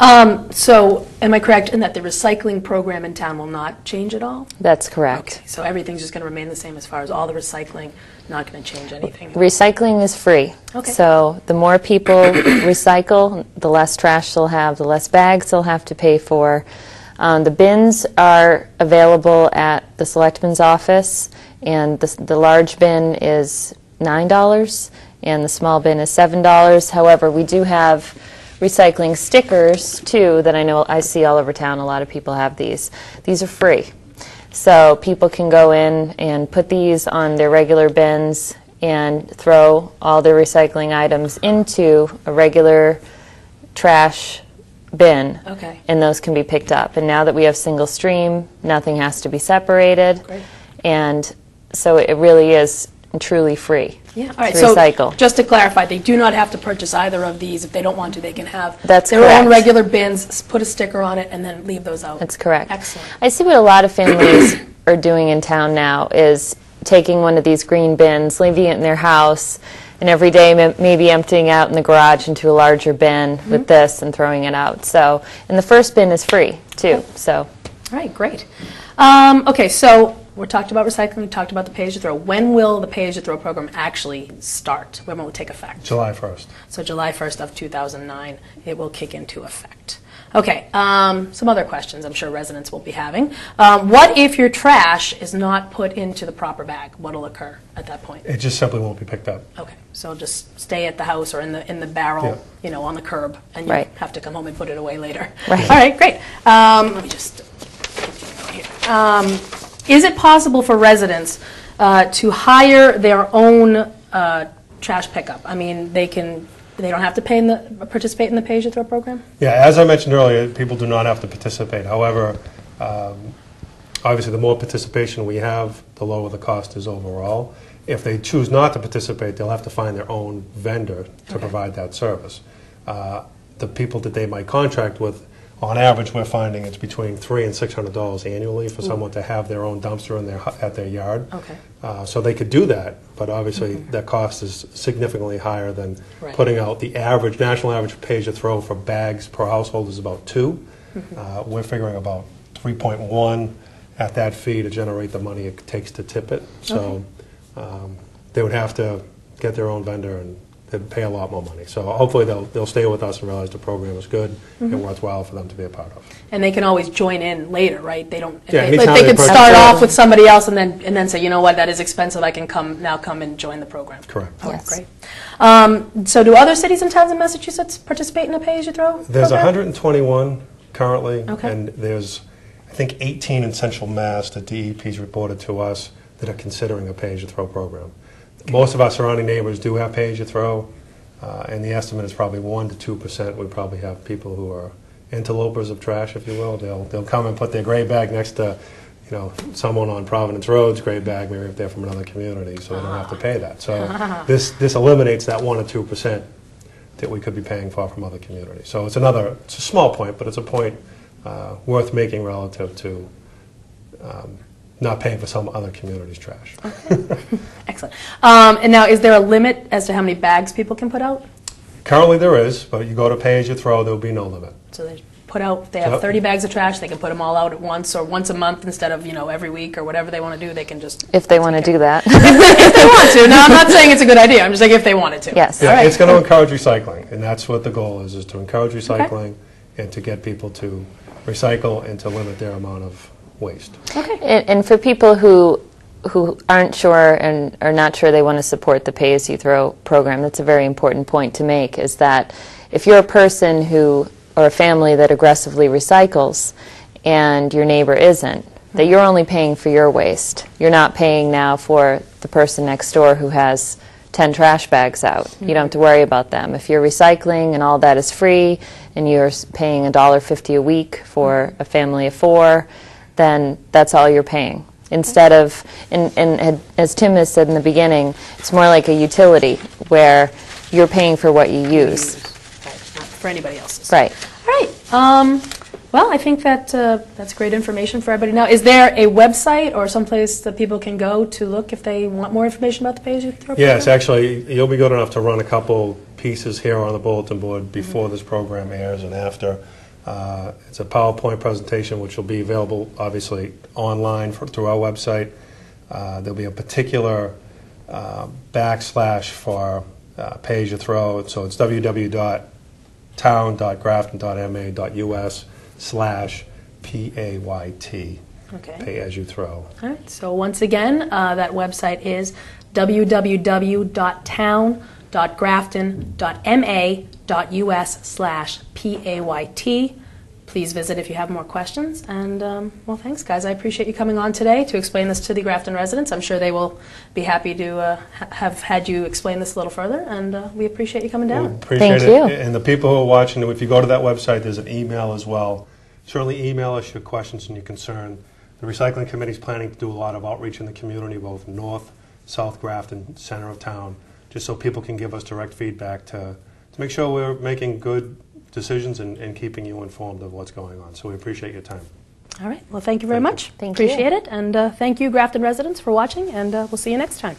So am I correct in that the recycling program in town will not change at all? That's correct. Okay, so everything's just going to remain the same as far as all the recycling, not going to change anything? Recycling is free. Okay. So the more people recycle, the less trash they'll have, the less bags they'll have to pay for. The bins are available at the selectman's office, and the large bin is $9 and the small bin is $7. However, we do have recycling stickers too that I know I see all over town. A lot of people have these. These are free. So people can go in and put these on their regular bins and throw all their recycling items into a regular trash bin, and those can be picked up. And now that we have single stream, nothing has to be separated. Great. And so it really is truly free Yeah. All right. to So recycle. just to clarify, they do not have to purchase either of these. If they don't want to, they can have That's their correct. own regular bins, put a sticker on it, and then leave those out. That's correct. Excellent. I see what a lot of families are doing in town now is taking one of these green bins, leaving it in their house, and every day maybe emptying out in the garage into a larger bin with this and throwing it out. So, and the first bin is free too. So, All right, great. Okay, so we talked about recycling, we talked about the pay-as-you-throw. When will the pay-as-you-throw program actually start? When will it take effect? July 1st. So July 1st of 2009, it will kick into effect. Okay, some other questions I'm sure residents will be having. What if your trash is not put into the proper bag? What will occur at that point? It just simply won't be picked up. Okay, so just stay at the house or in the barrel, Yeah. you know, on the curb, and you Right. have to come home and put it away later. Right. All right, great. Let me just keep going here. Is it possible for residents to hire their own trash pickup? I mean, they don't have to participate in the pay-as-you-throw program? Yeah, as I mentioned earlier, people do not have to participate. However, obviously the more participation we have, the lower the cost is overall. If they choose not to participate, they'll have to find their own vendor to provide that service. The people that they might contract with, on average, we're finding it's between $300 and $600 annually for someone to have their own dumpster at their yard. Okay. So they could do that, but obviously that cost is significantly higher than Right. putting out the average, national average pay-as-you-throw for bags per household is about 2. We're figuring about 3.1 at that fee to generate the money it takes to tip it. So they would have to get their own vendor and they'd pay a lot more money. So hopefully they'll stay with us and realize the program is good and worthwhile for them to be a part of. And they can always join in later, right? They don't. Yeah, They anytime could they purchase start it. off with somebody else and then say, you know what, that is expensive. I can now come and join the program. Correct. Oh, Yes. great. So do other cities and towns in Massachusetts participate in a pay-as-you-throw There's program? 121 currently, Okay. and there's, I think, 18 in Central Mass that DEP's reported to us that are considering a pay-as-you-throw program. Most of our surrounding neighbors do have pay-as-you-throw, and the estimate is probably 1% to 2%. We probably have people who are interlopers of trash, if you will. They'll come and put their gray bag next to, you know, someone on Providence Road's gray bag, maybe if they're from another community, so they don't have to pay that. So this eliminates that 1% or 2% that we could be paying for from other communities. So it's a small point, but it's a point worth making relative to not paying for some other community's trash. Excellent. And now, is there a limit as to how many bags people can put out? Currently there is, but you go to pay-as-you-throw, there will be no limit. So they put out, if they have 30 bags of trash, they can put them all out at once, or once a month instead of, you know, every week, or whatever they want to do, they can just... if they want to do that. If they want to. No, I'm not saying it's a good idea. I'm just saying if they wanted to. Yes. Yeah, All right. it's going to encourage recycling, and that's what the goal is to encourage recycling and to get people to recycle and to limit their amount of waste. Okay. And for people who aren't sure and are not sure they want to support the pay-as-you-throw program, that's a very important point to make, is that if you're a person or a family that aggressively recycles and your neighbor isn't, that you're only paying for your waste. You're not paying now for the person next door who has 10 trash bags out. You don't have to worry about them. If you're recycling and all that is free and you're paying $1.50 a week for a family of 4, then that's all you're paying. Instead of, and as Tim has said in the beginning, it's more like a utility where you're paying for what you use. Right. Not for anybody else's. Right. All right. Well, I think that's great information for everybody. Now, is there a website or someplace that people can go to look if they want more information about the pay-as-you-throw program? Yes, actually, you'll be good enough to run a couple pieces here on the bulletin board before this program airs and after. It's a PowerPoint presentation which will be available, obviously, online through our website. There'll be a particular backslash for pay-as-you-throw, so it's www.town.grafton.ma.us/PAYT, Okay. pay-as-you-throw. All right. So once again, that website is www.town.grafton.ma.us/PAYT. Please visit if you have more questions. And, well, thanks, guys. I appreciate you coming on today to explain this to the Grafton residents. I'm sure they will be happy to have had you explain this a little further. And we appreciate you coming down. We appreciate Thank it. you. And the people who are watching, if you go to that website, there's an email as well. Certainly email us your questions and your concern. The Recycling Committee is planning to do a lot of outreach in the community, both North, South Grafton, center of town, just so people can give us direct feedback to make sure we're making good decisions and keeping you informed of what's going on. So we appreciate your time. All right. Well, thank you very much. Thank you. Appreciate it. And thank you, Grafton residents, for watching. And we'll see you next time.